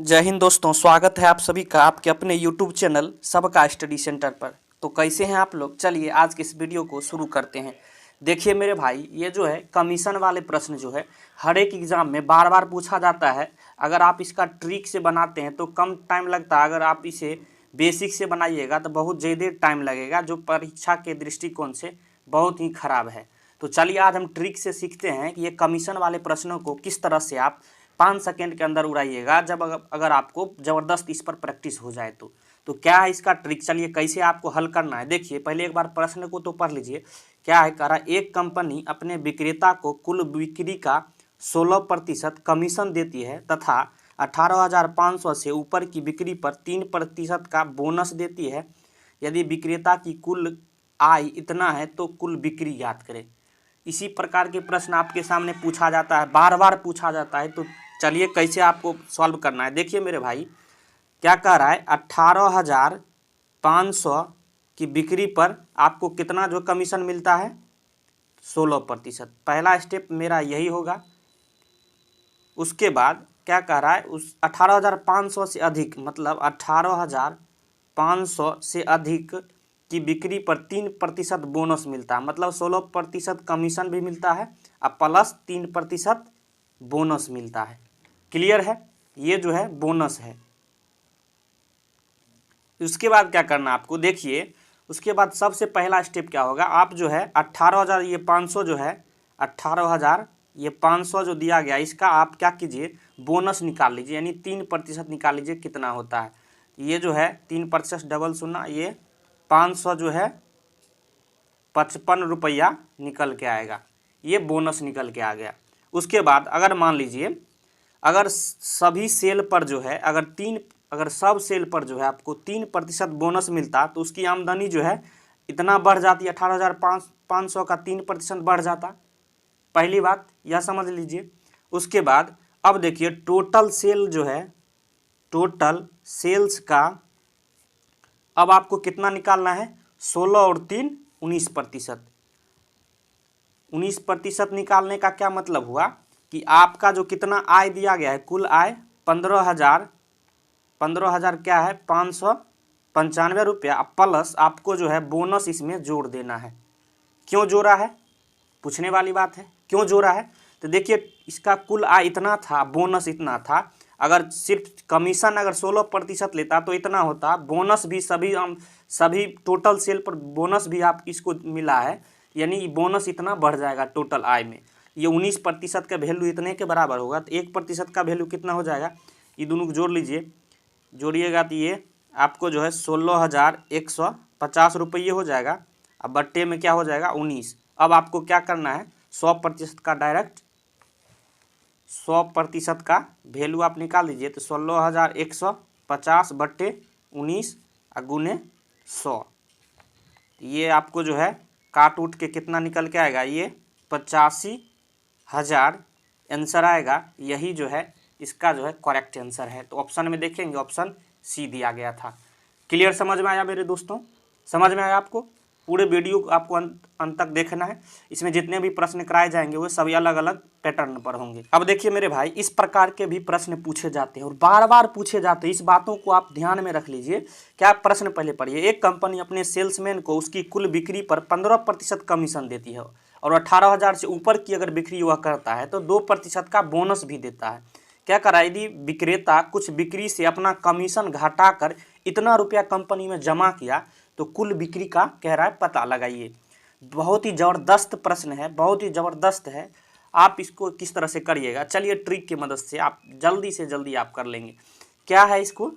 जय हिंद दोस्तों, स्वागत है आप सभी का आपके अपने YouTube चैनल सबका स्टडी सेंटर पर। तो कैसे हैं आप लोग? चलिए आज के इस वीडियो को शुरू करते हैं। देखिए मेरे भाई, ये जो है कमीशन वाले प्रश्न जो है हर एक एग्जाम में बार बार पूछा जाता है। अगर आप इसका ट्रिक से बनाते हैं तो कम टाइम लगता है, अगर आप इसे बेसिक से बनाइएगा तो बहुत ज़्यादा टाइम लगेगा, जो परीक्षा के दृष्टिकोण से बहुत ही खराब है। तो चलिए आज हम ट्रिक से सीखते हैं कि ये कमीशन वाले प्रश्नों को किस तरह से आप 5 सेकेंड के अंदर उड़ाइएगा, जब अगर आपको ज़बरदस्त इस पर प्रैक्टिस हो जाए तो क्या है इसका ट्रिक। चलिए कैसे आपको हल करना है, देखिए पहले एक बार प्रश्न को तो पढ़ लीजिए। क्या है, कह रहा है एक कंपनी अपने विक्रेता को कुल बिक्री का 16% कमीशन देती है तथा 18,500 से ऊपर की बिक्री पर 3% का बोनस देती है। यदि विक्रेता की कुल आय इतना है तो कुल बिक्री ज्ञात करें। इसी प्रकार के प्रश्न आपके सामने पूछा जाता है, बार बार पूछा जाता है। तो चलिए कैसे आपको सॉल्व करना है। देखिए मेरे भाई, क्या कह रहा है 18,500 की बिक्री पर आपको कितना जो कमीशन मिलता है, 16%। पहला स्टेप मेरा यही होगा। उसके बाद क्या कह रहा है, उस 18,500 से अधिक, मतलब 18,500 से अधिक की बिक्री पर 3% बोनस मिलता है, मतलब 16% कमीशन भी मिलता है और प्लस 3% बोनस मिलता है। क्लियर है, ये जो है बोनस है। उसके बाद क्या करना आपको, देखिए उसके बाद सबसे पहला स्टेप क्या होगा, आप जो है 18,000 ये 500 जो है 18,000 ये 500 जो दिया गया, इसका आप क्या कीजिए बोनस निकाल लीजिए, यानी 3% निकाल लीजिए कितना होता है। ये जो है 3% डबल शून्य, ये 500 जो है 55 रुपया निकल के आएगा, ये बोनस निकल के आ गया। उसके बाद अगर मान लीजिए अगर सभी सेल पर जो है अगर सब सेल पर जो है आपको 3% बोनस मिलता तो उसकी आमदनी जो है इतना बढ़ जाती, 18,500 का 3% बढ़ जाता। पहली बात यह समझ लीजिए। उसके बाद अब देखिए टोटल सेल जो है, टोटल सेल्स का अब आपको कितना निकालना है, 16 और 3 19%। 19% निकालने का क्या मतलब हुआ कि आपका जो कितना आय दिया गया है, कुल आय 15,000 क्या है 595 रुपया, प्लस आपको जो है बोनस इसमें जोड़ देना है। क्यों जोड़ा है, पूछने वाली बात है, क्यों जोड़ा है। तो देखिए इसका कुल आय इतना था, बोनस इतना था। अगर सिर्फ कमीशन अगर 16% लेता तो इतना होता, बोनस भी सभी टोटल सेल पर बोनस भी आप इसको मिला है, यानी बोनस इतना बढ़ जाएगा टोटल आय में। ये 19% का वैल्यू इतने के बराबर होगा, तो 1% का वैल्यू कितना हो जाएगा, ये दोनों को जोड़ लीजिए, जोड़िएगा तो ये आपको जो है 16,150 रुपये हो जाएगा। अब बट्टे में क्या हो जाएगा 19। अब आपको क्या करना है, 100% का डायरेक्ट 100% का वैल्यू आप निकाल दीजिए। तो 16,150 बट्टे 19 गुने 100, ये आपको जो है काट उठ के कितना निकल के आएगा, ये 85,000 आंसर आएगा। यही जो है इसका जो है करेक्ट आंसर है। तो ऑप्शन में देखेंगे ऑप्शन सी दिया गया था। क्लियर, समझ में आया मेरे दोस्तों, समझ में आया आपको। पूरे वीडियो आपको अंत तक देखना है। इसमें जितने भी प्रश्न कराए जाएंगे वो सभी अलग अलग पैटर्न पर होंगे। अब देखिए मेरे भाई, इस प्रकार के भी प्रश्न पूछे जाते हैं और बार बार पूछे जाते हैं, इस बातों को आप ध्यान में रख लीजिए। क्या प्रश्न पहले पढ़िए, एक कंपनी अपने सेल्समैन को उसकी कुल बिक्री पर 15% कमीशन देती है और 18,000 से ऊपर की अगर बिक्री वह करता है तो 2% का बोनस भी देता है। क्या करा, यदि विक्रेता कुछ बिक्री से अपना कमीशन घटाकर इतना रुपया कंपनी में जमा किया तो कुल बिक्री का कह रहा है पता लगाइए। बहुत ही ज़बरदस्त प्रश्न है, बहुत ही ज़बरदस्त है। आप इसको किस तरह से करिएगा, चलिए ट्रिक की मदद से आप जल्दी से जल्दी आप कर लेंगे। क्या है, इसको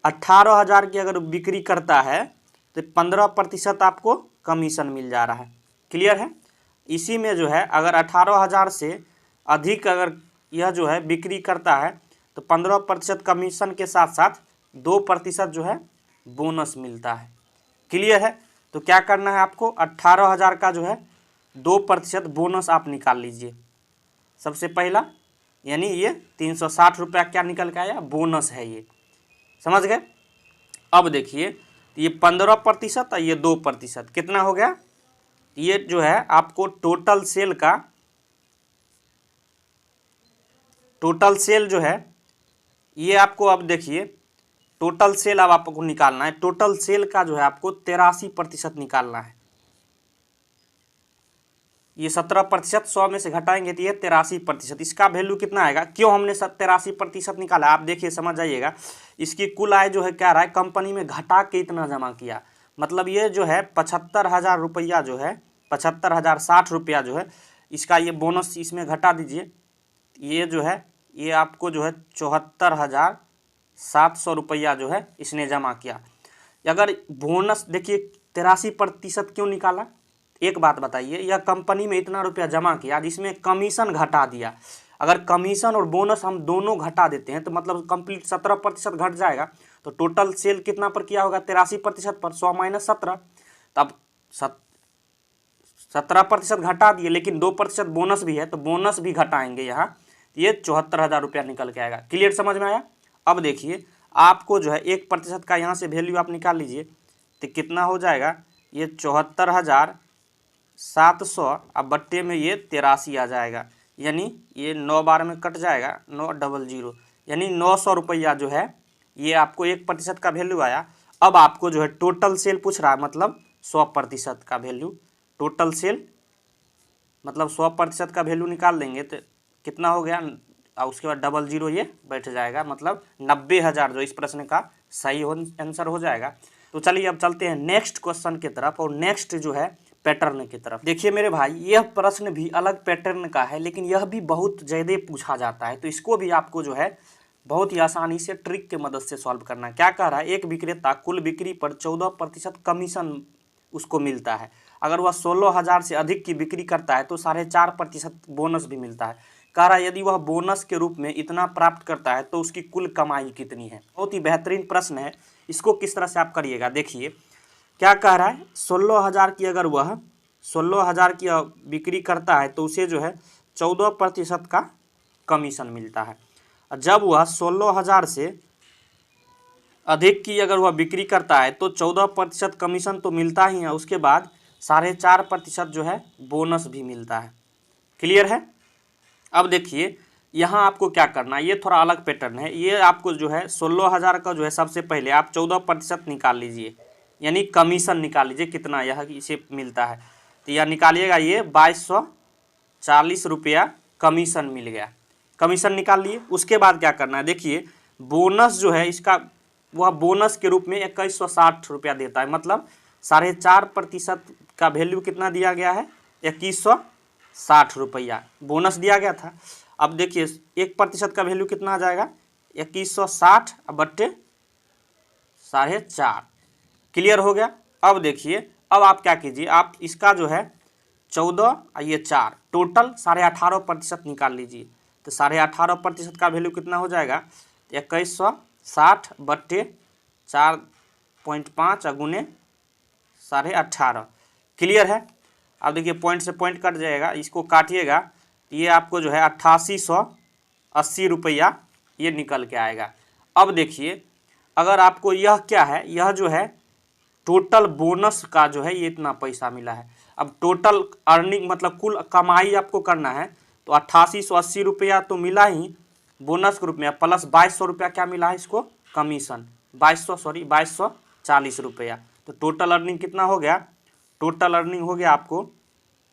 18,000 की अगर बिक्री करता है तो 15% आपको कमीशन मिल जा रहा है। क्लियर है, इसी में जो है अगर 18,000 से अधिक अगर यह जो है बिक्री करता है तो 15% कमीशन के साथ साथ 2% जो है बोनस मिलता है। क्लियर है, तो क्या करना है आपको, 18,000 का जो है 2% बोनस आप निकाल लीजिए सबसे पहला, यानी ये 360 रुपया क्या निकल के आया, बोनस है ये, समझ गए। अब देखिए ये 15% और ये 2% कितना हो गया, ये जो है आपको टोटल सेल जो है ये आपको अब देखिए टोटल सेल अब आपको निकालना है। टोटल सेल का जो है आपको 83% निकालना है। ये 17% 100 में से घटाएंगे तो ये 83%। इसका वैल्यू कितना आएगा? क्यों हमने 83% निकाला आप देखिए समझ जाइएगा। इसकी कुल आय जो है क्या रहा है, कंपनी में घटा के इतना जमा किया, मतलब ये जो है 75,000 रुपया जो है 75,060 रुपया जो है इसका ये बोनस इसमें घटा दीजिए। ये जो है ये आपको जो है 74,700 रुपया जो है इसने जमा किया। अगर बोनस देखिए 83% क्यों निकाला, एक बात बताइए, यह कंपनी में इतना रुपया जमा किया जिसमें कमीशन घटा दिया। अगर कमीशन और बोनस हम दोनों घटा देते हैं तो मतलब कंप्लीट 17% घट जाएगा। तो टोटल सेल कितना पर किया होगा? 83% पर। 100 माइनस 17, तब 17% घटा दिए, लेकिन 2% बोनस भी है तो बोनस भी घटाएंगे यहाँ, ये 74,000 रुपया निकल के आएगा। क्लियर समझ में आया? अब देखिए आपको जो है 1% का यहाँ से वैल्यू आप निकाल लीजिए तो कितना हो जाएगा, ये 74,700 अब बट्टे में ये 83 आ जाएगा, यानी ये 9 बार में कट जाएगा, 900, यानी 900 रुपया जो है ये आपको 1% का वैल्यू आया। अब आपको जो है टोटल सेल पूछ रहा है, मतलब 100% का वैल्यू। टोटल सेल मतलब 100% का वैल्यू निकाल देंगे तो कितना हो गया, और उसके बाद 00 ये बैठ जाएगा, मतलब 90,000 जो इस प्रश्न का सही आंसर हो जाएगा। तो चलिए अब चलते हैं नेक्स्ट क्वेश्चन की तरफ और नेक्स्ट जो है पैटर्न की तरफ। देखिए मेरे भाई यह प्रश्न भी अलग पैटर्न का है, लेकिन यह भी बहुत ज़्यादा पूछा जाता है, तो इसको भी आपको जो है बहुत ही आसानी से ट्रिक की मदद से सॉल्व करना है। क्या कह रहा है, एक विक्रेता कुल बिक्री पर 14% कमीशन उसको मिलता है। अगर वह 16,000 से अधिक की बिक्री करता है तो 4.5% बोनस भी मिलता है। कह रहा है यदि वह बोनस के रूप में इतना प्राप्त करता है तो उसकी कुल कमाई कितनी है। बहुत ही बेहतरीन प्रश्न है, इसको किस तरह से आप करिएगा। देखिए क्या कह रहा है, 16,000 की अगर वह 16,000 की बिक्री करता है तो उसे जो है 14% का कमीशन मिलता है। जब वह 16,000 से अधिक की अगर वह बिक्री करता है तो 14% कमीशन तो मिलता ही है, उसके बाद 4.5% जो है बोनस भी मिलता है। क्लियर है? अब देखिए यहाँ आपको क्या करना है, ये थोड़ा अलग पैटर्न है। ये आपको जो है 16,000 का जो है सबसे पहले आप 14% निकाल लीजिए, यानी कमीशन निकाल लीजिए कितना यह इसे मिलता है, तो यह निकालिएगा, ये 2240 रुपया कमीशन मिल गया। कमीशन निकाल लिए, उसके बाद क्या करना है, देखिए बोनस जो है इसका वह बोनस के रूप में 2160 रुपया देता है, मतलब 4.5% का वैल्यू कितना दिया गया है, 2160 रुपया बोनस दिया गया था। अब देखिए 1% का वैल्यू कितना आ जाएगा, 2160 बट्टे 4.5। क्लियर हो गया? अब देखिए अब आप क्या कीजिए, आप इसका जो है 14 ये 4 टोटल 18.5% निकाल लीजिए, तो 18.5% का वैल्यू कितना हो जाएगा, 2160 बट्टे 4.5 गुने 18.5। क्लियर है? अब देखिए पॉइंट से पॉइंट कट जाएगा, इसको काटिएगा तो ये आपको जो है 8880 रुपया ये निकल के आएगा। अब देखिए अगर आपको यह क्या है, यह जो है टोटल बोनस का जो है ये इतना पैसा मिला है। अब टोटल अर्निंग मतलब कुल कमाई आपको करना है, तो 8880 रुपया तो मिला ही बोनस के रूप में, प्लस 2200 रुपया क्या मिला है इसको, कमीशन 2240 रुपया। तो टोटल अर्निंग कितना हो गया, टोटल अर्निंग हो गया आपको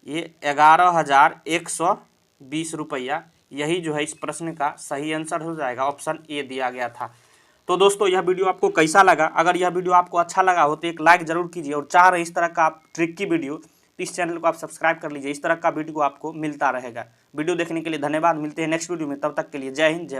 ये 11,120 रुपया। यही जो है इस प्रश्न का सही आंसर हो जाएगा, ऑप्शन ए दिया गया था। तो दोस्तों यह वीडियो आपको कैसा लगा? अगर यह वीडियो आपको अच्छा लगा हो तो एक लाइक जरूर कीजिए, और चाह रहे इस तरह का आप ट्रिक की वीडियो तो इस चैनल को आप सब्सक्राइब कर लीजिए, इस तरह का वीडियो आपको मिलता रहेगा। वीडियो देखने के लिए धन्यवाद, मिलते हैं नेक्स्ट वीडियो में, तब तक के लिए जय हिंद जय भारत।